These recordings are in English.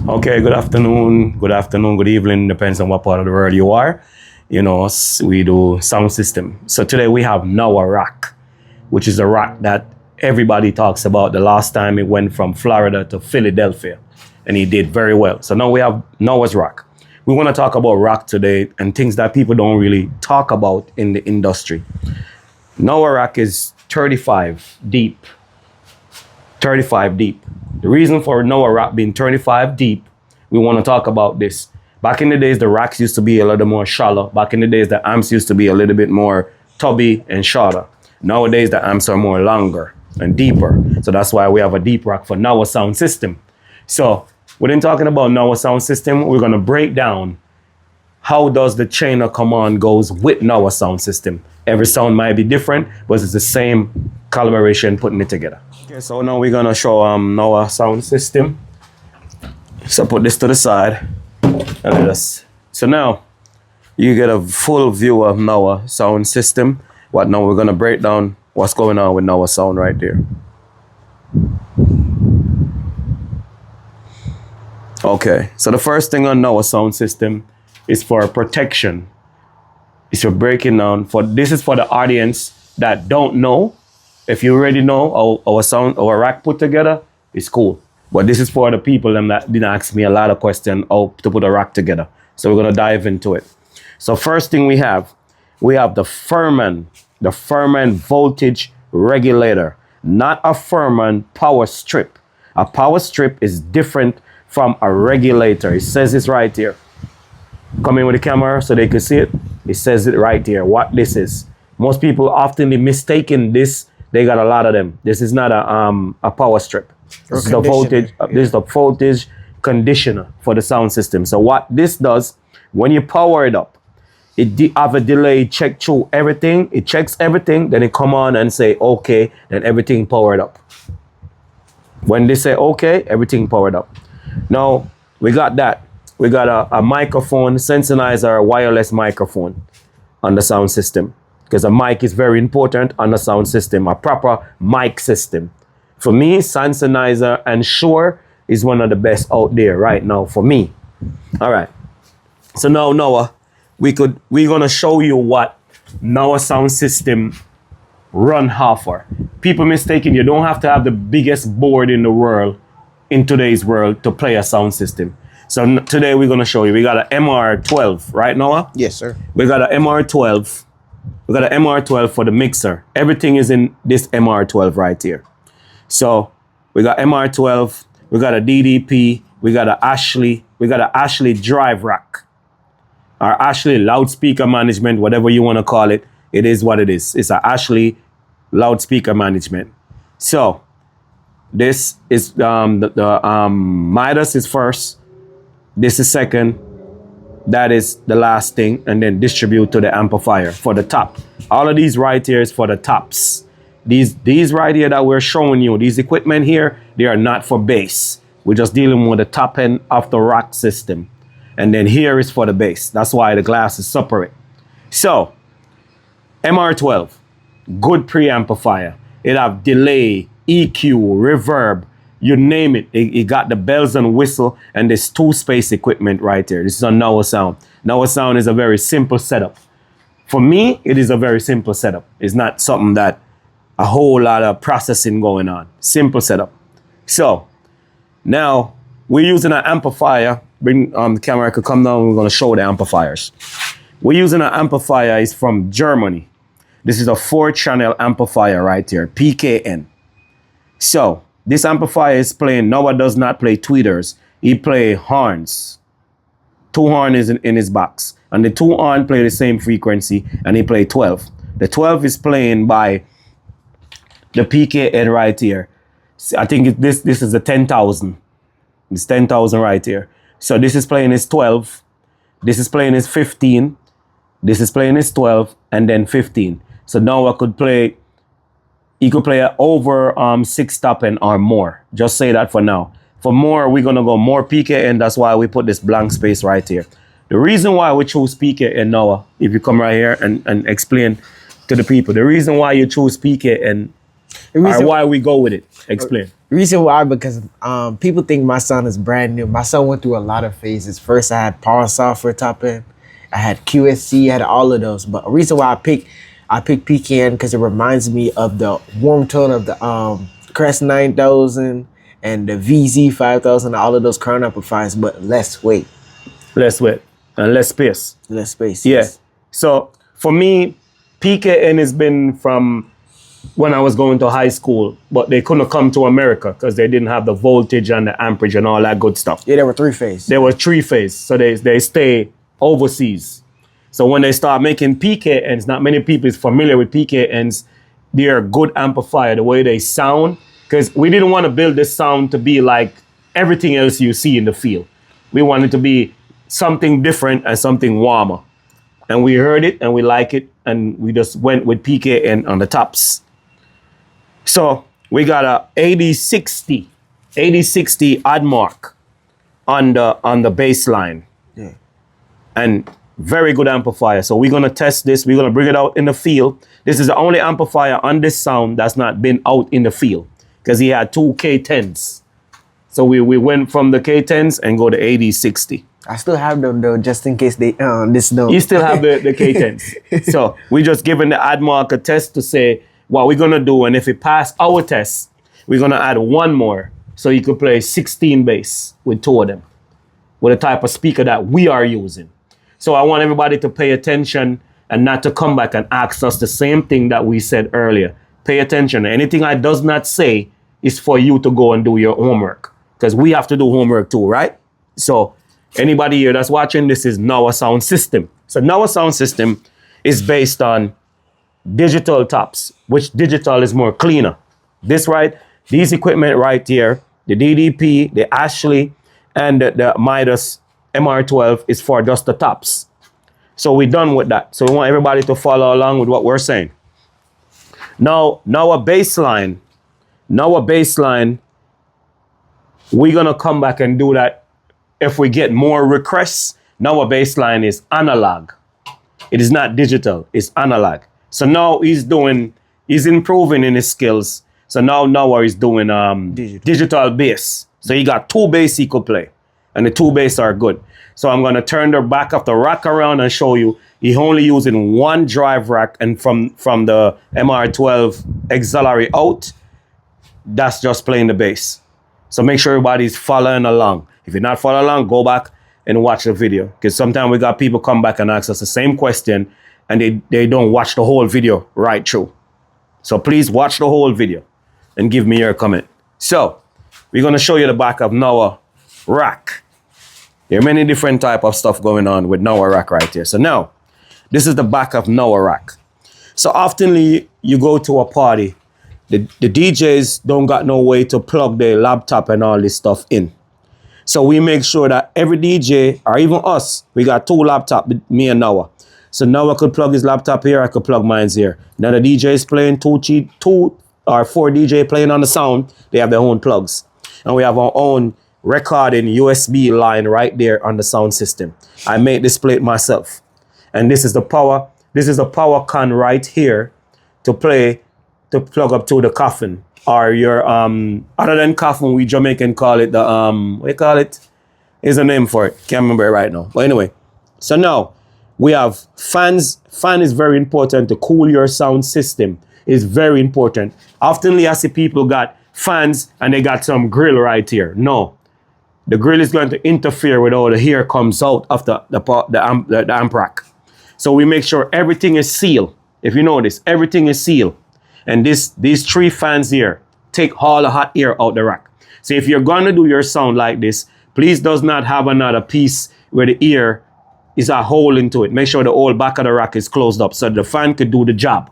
Okay, good afternoon, good evening, depends on what part of the world you are. We do sound system. So today we have Noah rack, which is a rack that everybody talks about. The last time it went from Florida to Philadelphia, and he did very well. So now we have Noah's rack. We want to talk about rack today and things that people don't really talk about in the industry. Noah rack is 35 deep. 35 deep. The reason for Noah rack being 35 deep, we want to talk about this. Back in the days, the racks used to be a little more shallow. Back in the days, the amps used to be a little bit more tubby and shorter. Nowadays, the amps are more longer and deeper. So that's why we have a deep rack for Noah sound system. So within talking about Noah sound system, we're going to break down how does the chain of command goes with Noah sound system. Every sound might be different, but it's the same calibration putting it together. Okay, so now we're gonna show Noah sound system. So put this to the side. And let us. So now you get a full view of Noah sound system. What now we're gonna break down what's going on with Noah sound right there. Okay, so the first thing on Noah sound system is for protection. It's for breaking down. This is for the audience that don't know. If you already know our sound, our rack put together, it's cool. But this is for the people that didn't ask me a lot of questions how to put a rack together. So we're gonna dive into it. So first thing we have the Furman voltage regulator, not a Furman power strip. A power strip is different from a regulator. It says it's right here. Come in with the camera so they can see it. It says it right here, what this is. Most people often mistaken this. They got a lot of them. This is not a power strip. This is the voltage. This is the voltage conditioner for the sound system. So what this does, when you power it up, it have a delay check through everything. It checks everything, then it come on and say okay, then everything powered up. When they say okay, everything powered up. Now we got that. We got a microphone, sensorizer, wireless microphone on the sound system. Because a mic is very important on the sound system, a proper mic system. For me, Sensorizer and Shure is one of the best out there right now for me. All right. So now, Noah, we're gonna show you what Noah sound system run for. People mistaken, you don't have to have the biggest board in the world, in today's world, to play a sound system. So today we're gonna show you, we got an MR12, right, Noah? Yes, sir. We got an MR12. We got an MR12 for the mixer. Everything is in this MR12 right here. So we got MR12, we got a DDP, we got an Ashley drive rack. Our Ashley loudspeaker management, whatever you want to call it, it is what it is. It's an Ashley loudspeaker management. So this is Midas is first, this is second, that is the last thing, and then distribute to the amplifier for the top. All of these right here is for the tops. These right here that we're showing you, these equipment here, they are not for bass. We're just dealing with the top end of the rack system. And then here is for the bass. That's why the glass is separate. So, MR12, good preamplifier. It have delay, EQ, reverb, you name it. It got the bells and whistle, and there's two space equipment right there. This is on Noah Sound. Noah Sound is a very simple setup. For me, it is a very simple setup. It's not something that a whole lot of processing going on. Simple setup. So now we're using an amplifier. Bring the camera could come down. We're going to show the amplifiers. We're using an amplifier. It's from Germany. This is a 4-channel amplifier right here, PKN. So this amplifier is playing, Noah does not play tweeters. He play horns. 2 horns in his box. And the 2 horns play the same frequency, and he play 12. The 12 is playing by the PKN right here. I think this is the 10,000. It's 10,000 right here. So this is playing his 12. This is playing his 15. This is playing his 12, and then 15. So Noah could play, he could play over 6 top end or more. Just say that for now. For more, we're gonna go more PKN. That's why we put this blank space right here. The reason why we choose PKN, Noah, if you come right here and explain to the people, the reason why you choose PKN or why we go with it. Explain. Reason why, because people think my sound is brand new. My son went through a lot of phases. First, I had Power Software top end. I had QSC, I had all of those. But a reason why I picked PKN because it reminds me of the warm tone of the Crest 9000 and the VZ 5000, all of those current amplifiers, but less weight. Less weight and less space. Less space. Yeah. Yes. So for me, PKN has been from when I was going to high school, but they couldn't come to America because they didn't have the voltage and the amperage and all that good stuff. Yeah, there were 3-phase. There were 3-phase, so they stay overseas. So when they start making PKNs, not many people is familiar with PKNs. They're a good amplifier, the way they sound, because we didn't want to build this sound to be like everything else you see in the field. We wanted to be something different and something warmer. And we heard it and we like it, and we just went with PKN on the tops. So we got a 8060 odd mark on the bass line. Yeah. And very good amplifier. So we're gonna test this. We're gonna bring it out in the field. This is the only amplifier on this sound that's not been out in the field because he had 2 K10s. So we went from the K10s and go to 8060. I still have them though, just in case they this no. You still have the K10s. So we just giving the ad mark a test to say what we're gonna do, and if it pass our test, we're gonna add one more so you could play 16 bass with 2 of them with the type of speaker that we are using. So I want everybody to pay attention and not to come back and ask us the same thing that we said earlier. Pay attention. Anything I does not say is for you to go and do your homework, because we have to do homework too, right? So anybody here that's watching, this is Noah sound system. So Noah sound system is based on digital tops, which digital is more cleaner. These equipment right here, the DDP, the Ashley, and the Midas MR12 is for just the tops. So we're done with that. So we want everybody to follow along with what we're saying. Now a baseline, we're gonna come back and do that if we get more requests. Now a baseline is analog. It is not digital, it's analog. So now he's improving in his skills. So now Noah is doing digital bass. So he got 2 bass he could play, and the 2 bass are good. So I'm gonna turn the back of the rack around and show you he only using 1 drive rack, and from the MR12 auxiliary out, that's just playing the bass. So make sure everybody's following along. If you're not following along, go back and watch the video, because sometimes we got people come back and ask us the same question and they don't watch the whole video right through. So please watch the whole video and give me your comment. So we're gonna show you the back of Noah rack. There are many different type of stuff going on with Noah rack right here. So now, this is the back of Noah rack. So often you go to a party, the DJs don't got no way to plug their laptop and all this stuff in. So we make sure that every DJ, or even us, we got 2 laptops, me and Noah. So Noah could plug his laptop here, I could plug mine here. Now the DJ is playing 2 or 4 DJ playing on the sound, they have their own plugs. And we have our own recording USB line right there on the sound system. I made this plate myself. And this is the power con right here to plug up to the coffin, or your other than coffin, we Jamaican call it the what you call it? Is a name for it. Can't remember it right now. But anyway, so now we have fans. Fan is very important to cool your sound system. It's very important. Often I see people got fans and they got some grill right here. No, the grill is going to interfere with all the air comes out of the amp rack. So we make sure everything is sealed. If you notice, everything is sealed. And these 3 fans here take all the hot air out the rack. So if you're going to do your sound like this, please does not have another piece where the ear is a hole into it. Make sure the whole back of the rack is closed up so the fan could do the job.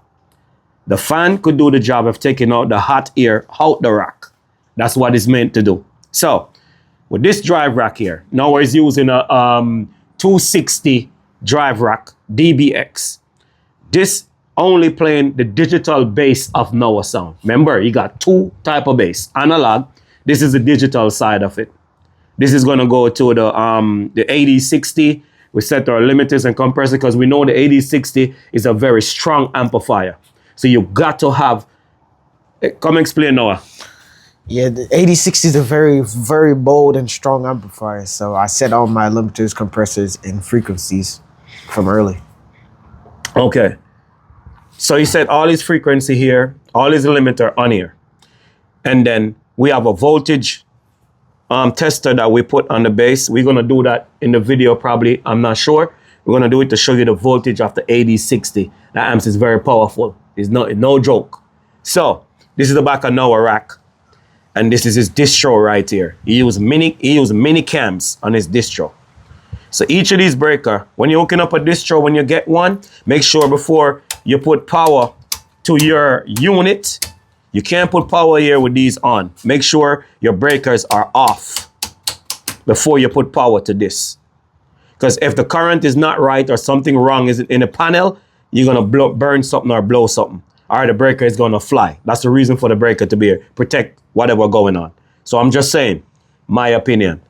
The fan could do the job of taking out the hot air out the rack. That's what it's meant to do. So with this drive rack here, now we're using a 260 drive rack DBX. This only playing the digital bass of Noah sound. Remember, you got 2 type of bass. Analog, this is the digital side of it. This is gonna go to the 8060. We set our limiters and compressor because we know the 8060 is a very strong amplifier. So you got to have, come explain, Noah. Yeah, the 8060 is a very, very bold and strong amplifier. So I set all my limiters, compressors, and frequencies from early. Okay. So you set all his frequency here, all his limiter on here. And then we have a voltage tester that we put on the bass. We're gonna do that in the video probably, I'm not sure. We're gonna do it to show you the voltage of the 8060. That amp is very powerful. It's no joke. So this is the back of Noah rack. And this is his distro right here. He used mini cams on his distro. So each of these breaker, when you're hooking up a distro, when you get one, make sure before you put power to your unit, you can't put power here with these on. Make sure your breakers are off before you put power to this. Because if the current is not right or something wrong is in the panel, you're gonna burn something or blow something. Or the breaker is gonna fly. That's the reason for the breaker to be here. Protect whatever going on. So I'm just saying, my opinion.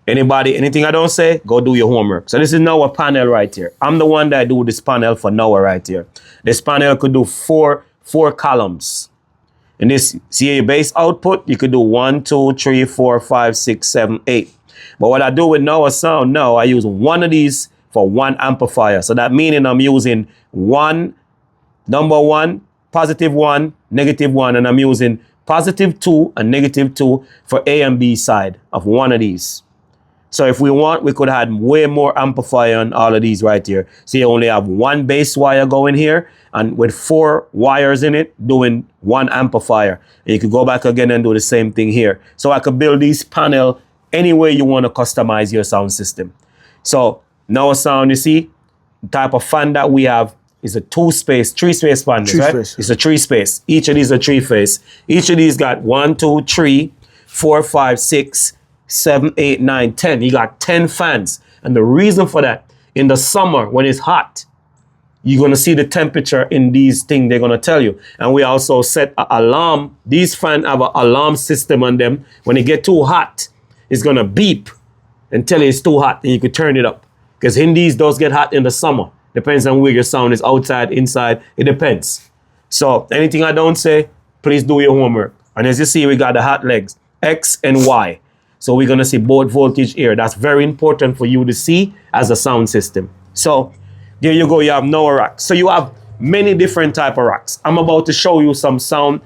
Anything I don't say, go do your homework. So this is Noah panel right here. I'm the one that do this panel for Noah right here. This panel could do four columns. And this, see your bass output, you could do 1, 2, 3, 4, 5, 6, 7, 8. But what I do with Noah sound now, I use one of these for one amplifier. So that meaning I'm using number 1, positive 1, negative 1, and I'm using positive 2 and negative 2 for A and B side of one of these. So if we want, we could add way more amplifier on all of these right here. So you only have one bass wire going here and with 4 wires in it doing one amplifier. And you could go back again and do the same thing here. So I could build these panel any way you want to customize your sound system. So now sound, you see, the type of fan that we have is a 3-space fan, right? It's a 3-space. Each of these are 3-phase. Each of these got 1, 2, 3, 4, 5, 6, 7, 8, 9, 10. You got 10 fans. And the reason for that, in the summer when it's hot, you're going to see the temperature in these things they're going to tell you. And we also set an alarm. These fans have an alarm system on them. When it get too hot, it's going to beep and tell you it's too hot and you could turn it up. Because these does get hot in the summer. Depends on where your sound is, outside, inside. It depends. So anything I don't say, please do your homework. And as you see, we got the hot legs, X and Y. So we're going to see both voltage here. That's very important for you to see as a sound system. So there you go. You have Noah rack. So you have many different type of racks. I'm about to show you a sound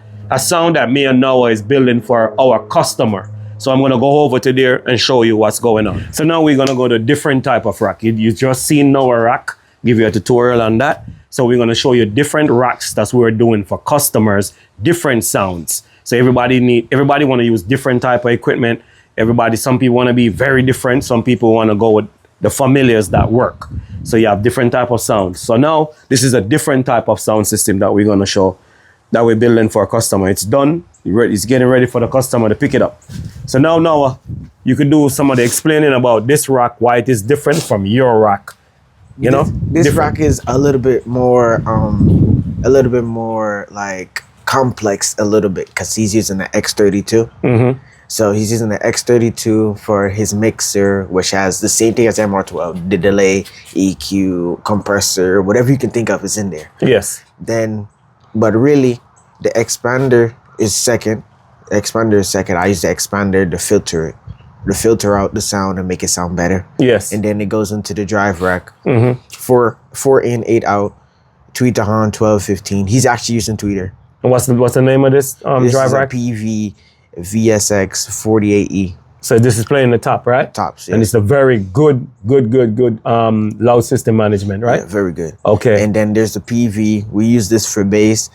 that me and Noah is building for our customer. So I'm going to go over to there and show you what's going on. So now we're going to go to different type of rack. You just seen Noah rack, give you a tutorial on that. So we're going to show you different racks that we're doing for customers, different sounds. So everybody want to use different type of equipment. Some people want to be very different. Some people want to go with the familiars that work. So you have different type of sounds. So now this is a different type of sound system that we're going to show that we're building for a customer. It's done. It's getting ready for the customer to pick it up. So now, Noah, you could do some of the explaining about this rack, why it is different from your rack. You know, this rack is a little bit more like complex a little bit because he's using the X32. Mm-hmm. So he's using the X32 for his mixer, which has the same thing as MR12, the delay, EQ, compressor, whatever you can think of is in there. Yes. But really, the expander is second. I use the expander to filter out the sound and make it sound better. Yes. And then it goes into the drive rack. Mm-hmm. 4 in, 8 out. Tweeter Han 1215. He's actually using Tweeter. And what's the name of this drive rack? This is a PV VSX 48E. So this is playing the top, right? Tops, yeah. And it's a very good loud system management, right? Yeah, very good. Okay. And then there's the PV. We use this for bass.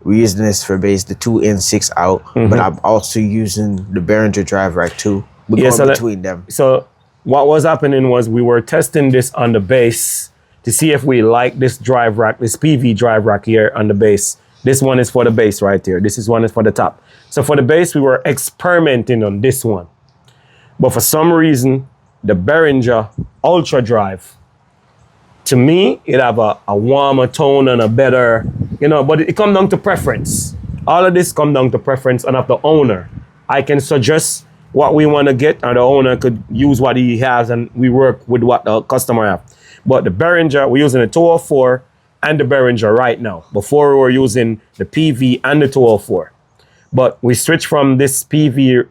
The 2 in, 6 out. Mm-hmm. But I'm also using the Behringer drive rack too. We're going between them. So what was happening was we were testing this on the bass to see if we like this drive rack, this PV drive rack here on the bass. This one is for the bass right here. One is for the top. So for the bass, we were experimenting on this one. But for some reason, the Behringer Ultra Drive, to me, it have a warmer tone and a better, but it comes down to preference. All of this comes down to preference and of the owner. I can suggest what we want to get, and the owner could use what he has, and we work with what the customer have. But the Behringer, we're using the 204 and the Behringer right now. Before we were using the PV and the 204. But we switch from this PV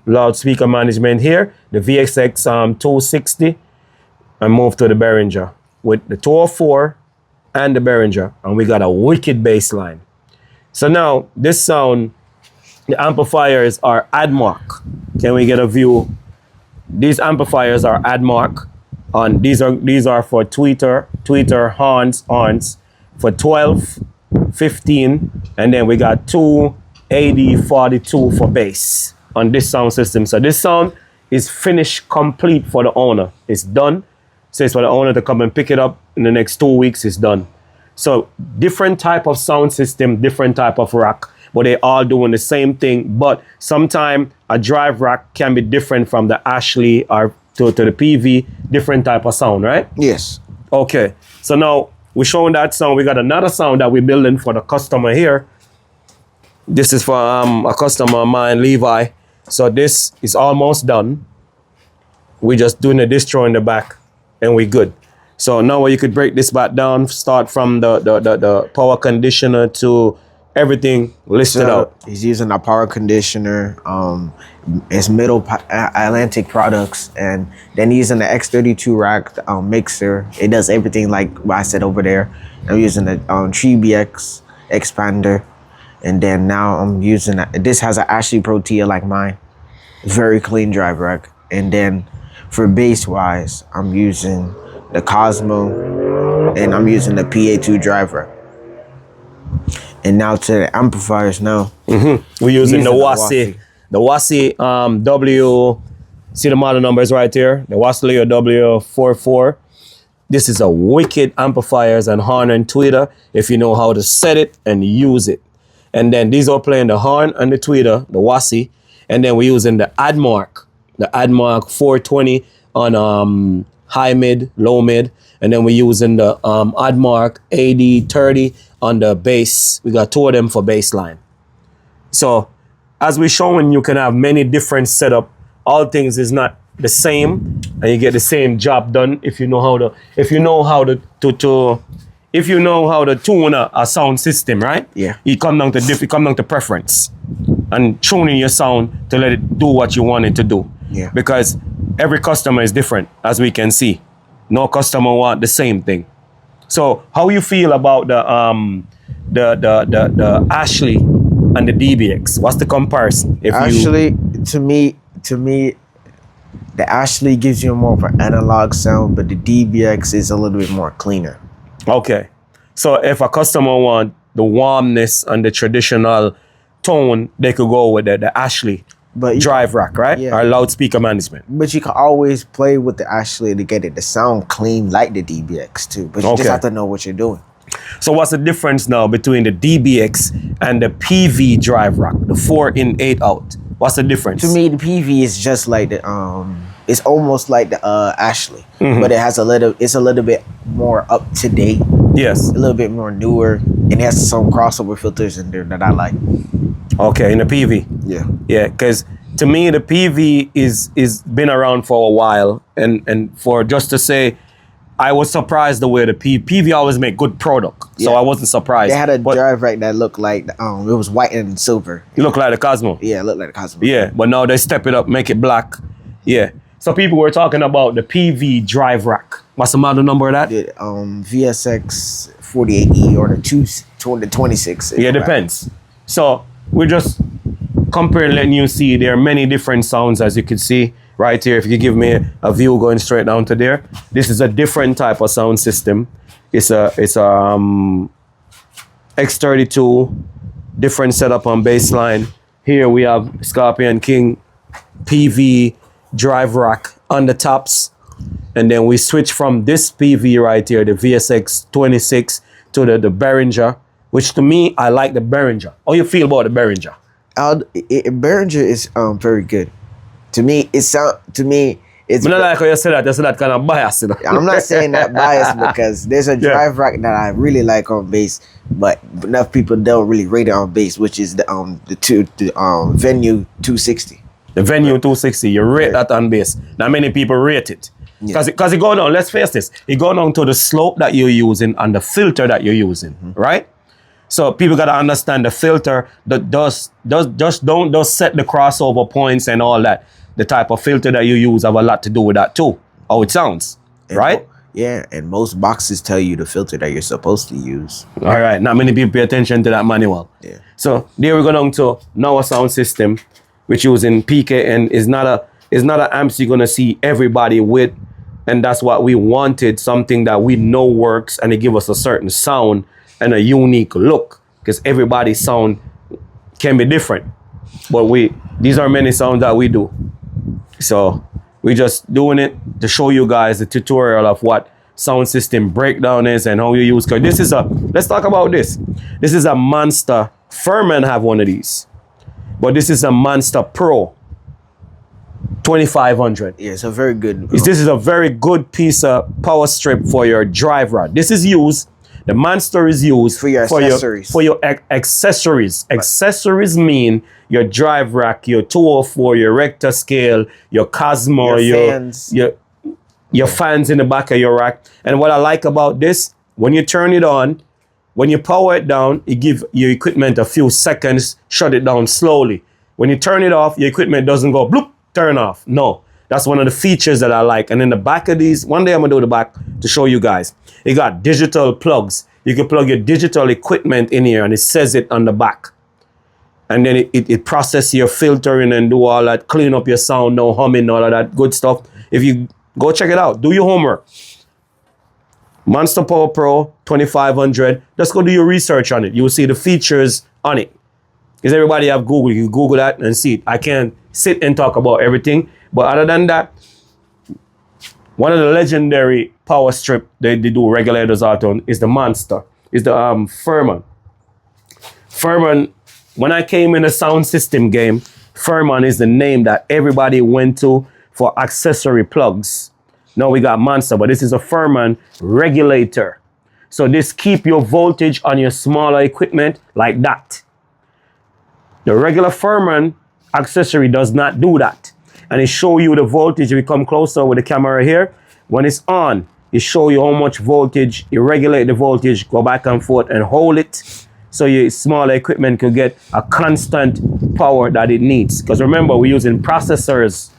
loudspeaker management here, the VXX 260, and move to the Behringer with the 204 and the Behringer, and we got a wicked bass line. So now this sound, the amplifiers are AdMark. Can we get a view? These amplifiers are AdMark. These are for tweeter horns for 12, 15, and then we got 2 AD42 for bass on this sound system. So this sound is finished complete for the owner. It's done. So it's for the owner to come and pick it up in the next 2 weeks. It's done. So different type of sound system, different type of rack, but they all doing the same thing. But sometimes a drive rack can be different from the Ashley or to the PV, different type of sound, right? Yes. Okay. So now we're showing that sound. We got another sound that we're building for the customer here. This is for a customer of mine, Levi. So this is almost done. We're just doing a distro in the back and we're good. So now you could break this back down, start from the power conditioner to everything listed out. He's using a power conditioner. It's Middle Atlantic products, and then he's using the X32 rack mixer. It does everything like what I said over there. I'm using the 3BX expander, and then now I'm using this has an Ashley Protea like mine. Very clean drive rack, and then for bass wise, I'm using the Cosmo, and I'm using the PA2 drive rack. And now to the amplifiers now. We're using the WASI. The WASI W, see the model numbers right here? The WASI W44. This is a wicked amplifiers and horn and tweeter if you know how to set it and use it. And then these are playing the horn and the tweeter, the WASI. And then we're using the AdMark 420 on high mid, low mid. And then we're using the AdMark AD30 on the bass. We got 2 of them for bass line. So as we're showing, you can have many different setup. All things is not the same, and you get the same job done if you know how to tune a sound system, right? Yeah. It come down to preference and tuning your sound to let it do what you want it to do. Yeah. Because every customer is different, as we can see. No customer want the same thing. So how you feel about the Ashley and the DBX? What's the comparison? To me, the Ashley gives you more of an analog sound, but the DBX is a little bit more cleaner. Okay. So if a customer want the warmness and the traditional tone, they could go with the Ashley drive rack, right? Yeah. Or loudspeaker management. But you can always play with the Ashley to get it to sound clean like the DBX too. But you just have to know what you're doing. So what's the difference now between the DBX and the PV drive rack, the 4-in, 8-out? What's the difference? To me, the PV is just like the it's almost like the Ashley, but it's a little bit more up to date. Yes. A little bit more newer, and it has some crossover filters in there that I like. Okay, in the PV. Yeah. Yeah, because to me the PV is been around for a while, and for just to say, I was surprised the way the PV always make good product, so I wasn't surprised. They had a drive rack that looked like it was white and silver. It looked like the Cosmo. Yeah, it looked like the Cosmo. Yeah, but now they step it up, make it black. Yeah. So people were talking about the PV drive rack. What's the model number of that? The VSX 48E or the 226. Yeah, it depends. So we're just comparing, letting you see there are many different sounds, as you can see right here. If you give me a view going straight down to there, this is a different type of sound system. It's a X32, different setup on baseline. Here we have Scorpion King PV drive rack on the tops, and then we switch from this PV right here, the VSX 26, to the Behringer, which to me, I like the Behringer. How you feel about the Behringer? Behringer is very good. To me, it's I don't like how you say that. You say that kind of bias, you know? I'm not saying that bias because there's a drive rack that I really like on bass, but enough people don't really rate it on bass, which is the Venue 260. The Venue 260, you rate that on bass. Not many people rate it. Because it go down, let's face this, it go down to the slope that you're using and the filter that you're using, right? So people gotta understand the filter that don't set the crossover points and all that. The type of filter that you use have a lot to do with that too. How it sounds, And right? Yeah, and most boxes tell you the filter that you're supposed to use. All right, not many people pay attention to that manual. Yeah. So there we go down to now a sound system, which using PKN is not an amps you're gonna see everybody with, and that's what we wanted, something that we know works and it give us a certain sound and a unique look, because everybody's sound can be different. But these are many sounds that we do. So we just doing it to show you guys the tutorial of what sound system breakdown is and how you use. Cause let's talk about this. This is a Monster. Furman have one of these, but this is a Monster Pro 2500. Yeah, it's a very good. This is a very good piece of power strip for your drive rod. This is used. The Monster is used For your accessories. For your accessories. Right. Accessories mean your drive rack, your 204, your Rector scale, your Cosmo, your fans in the back of your rack. And what I like about this, when you turn it on, when you power it down, it gives your equipment a few seconds, shut it down slowly. When you turn it off, your equipment doesn't go bloop, turn off. No, that's one of the features that I like. And in the back of these, one day I'm gonna do the back to show you guys. It got digital plugs. You can plug your digital equipment in here and it says it on the back. And then it processes your filtering and do all that, clean up your sound, no humming, all of that good stuff. If you go check it out, do your homework. Monster Power Pro 2500. Just go do your research on it. You will see the features on it. Because everybody have Google. You Google that and see it. I can't sit and talk about everything. But other than that, one of the legendary power strip they do regulators out on is the Monster. Is the Furman. Furman, when I came in the sound system game, Furman is the name that everybody went to for accessory plugs. Now we got Monster, but this is a Furman regulator. So this keep your voltage on your smaller equipment like that. The regular Furman accessory does not do that. And it show you the voltage. If you come closer with the camera here, when it's on, it show you how much voltage, you regulate the voltage, go back and forth and hold it so your smaller equipment could get a constant power that it needs. Because remember, we're using processors.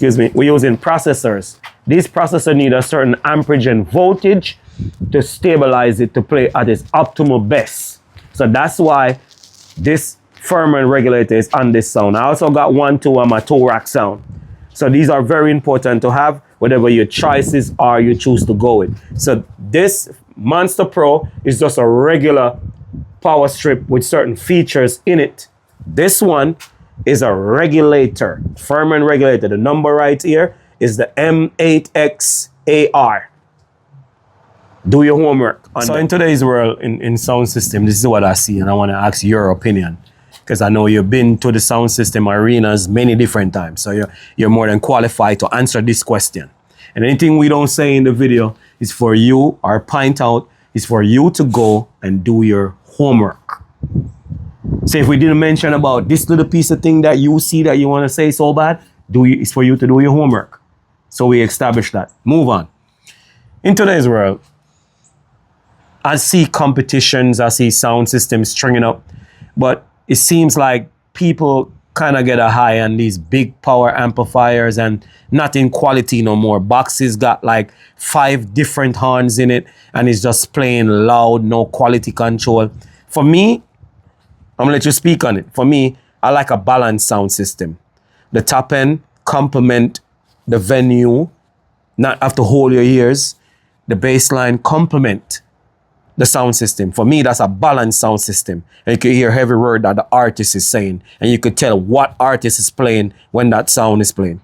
We're using processors. These processors need a certain amperage and voltage to stabilize it to play at its optimal best. So that's why this Furman regulator is on this sound. I also got one too on my toe rack sound. So these are very important to have, whatever your choices are you choose to go with. So this Monster Pro is just a regular power strip with certain features in it. This one is a regulator, Furman regulator. The number right here is the M8XAR. Do your homework. So in today's world, in sound system, this is what I see, and I want to ask your opinion. Because I know you've been to the sound system arenas many different times. So you're more than qualified to answer this question. And anything we don't say in the video is for you, or point out, is for you to go and do your homework. So if we didn't mention about this little piece of thing that you see that you want to say so bad, it's for you to do your homework. So we established that. Move on. In today's world, I see competitions, I see sound systems stringing up, but it seems like people kind of get a high on these big power amplifiers and not in quality no more. Boxes got like 5 different horns in it and it's just playing loud, no quality control. For me, I'm gonna let you speak on it. For me, I like a balanced sound system. The top end complement the venue, not have to hold your ears. The bass line complement the sound system. For me, that's a balanced sound system. And you can hear every word that the artist is saying. And you could tell what artist is playing when that sound is playing.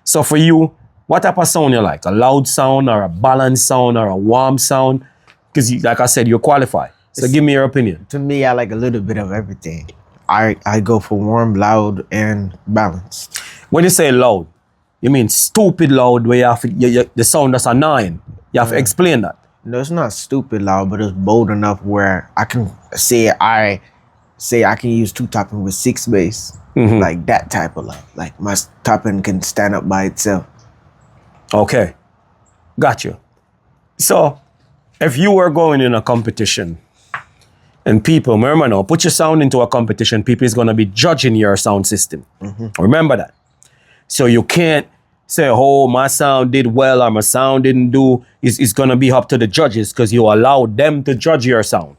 So for you, what type of sound you like? A loud sound or a balanced sound or a warm sound? Because like I said, you're qualified. So give me your opinion. To me, I like a little bit of everything. I go for warm, loud, and balanced. When you say loud, you mean stupid loud where you have the sound that's annoying. You have to explain that. No, it's not stupid loud, but it's bold enough where I can say I can use 2 top end with 6 bass. Mm-hmm. Like that type of loud. Like my top end can stand up by itself. Okay. Got you. So if you were going in a competition And people, remember now, put your sound into a competition, people is going to be judging your sound system. Remember that. So you can't say, oh, my sound did well or my sound didn't do. It's going to be up to the judges because you allow them to judge your sound.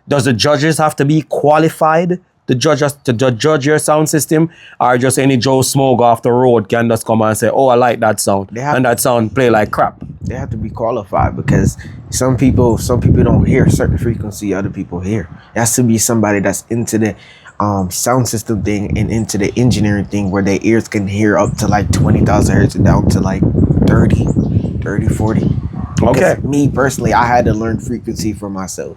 Does the judges have to be qualified to judge your sound system, or just any Joe Smoke off the road can just come and say, oh, I like that sound, and that sound play like crap? They have to be qualified because some people don't hear certain frequency other people hear. It has to be somebody that's into the sound system thing and into the engineering thing where their ears can hear up to like 20,000 hertz and down to like 30, 40. Okay. Because me personally, I had to learn frequency for myself.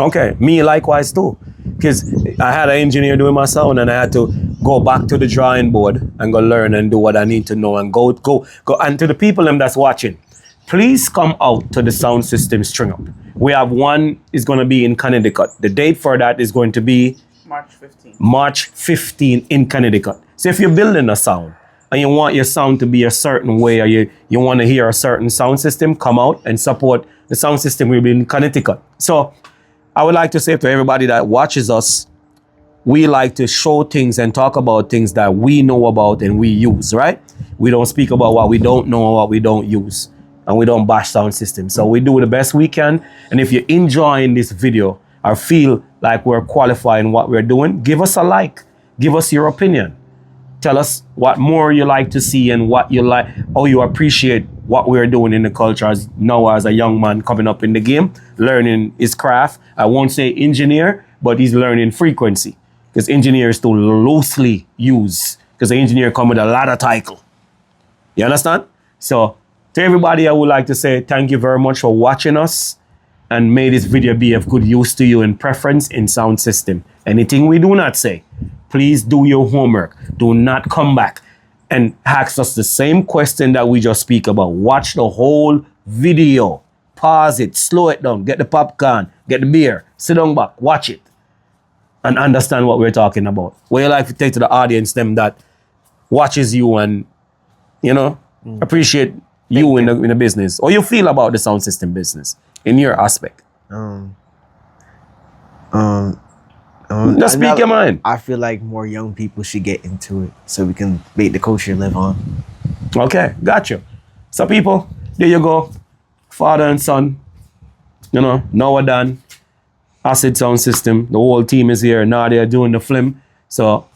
Okay, me likewise too. Because I had an engineer doing my sound and I had to go back to the drawing board and go learn and do what I need to know and go. And to the people them that's watching, please come out to the sound system string up. We have one is going to be in Connecticut. The date for that is going to be March 15th. March 15 in Connecticut. So if you're building a sound and you want your sound to be a certain way, or you want to hear a certain sound system, come out and support the sound system. We'll be in Connecticut. So I would like to say to everybody that watches us, we like to show things and talk about things that we know about and we use, right? We don't speak about what we don't know or what we don't use. And we don't bash sound systems. So we do the best we can. And if you're enjoying this video or feel like we're qualifying what we're doing, give us a like. Give us your opinion. Tell us what more you like to see and what you like, how you appreciate what we're doing in the culture as now as a young man coming up in the game, learning his craft. I won't say engineer, but he's learning frequency. Because engineer is too loosely used. Because the engineer come with a lot of title. You understand? So to everybody, I would like to say thank you very much for watching us. And may this video be of good use to you in preference in sound system. Anything we do not say, please do your homework. Do not come back and ask us the same question that we just speak about. Watch the whole video. Pause it, slow it down, get the popcorn, get the beer, sit down back, watch it, and understand what we're talking about. What you like to take to the audience, them that watches you and, appreciate you in the business, or you feel about the sound system business in your aspect. Just speak your mind. I feel like more young people should get into it so we can make the culture live on. Okay, got you. So people, there you go. Father and son, now we're done. Acid Sound System, the whole team is here. Now they're doing the film. So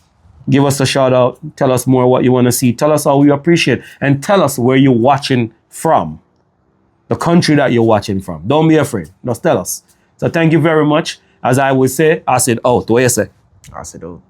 give us a shout out. Tell us more what you want to see. Tell us how we appreciate. And tell us where you're watching from. The country that you're watching from. Don't be afraid. Just tell us. So thank you very much. As I would say, acid out. What you say? Acid out.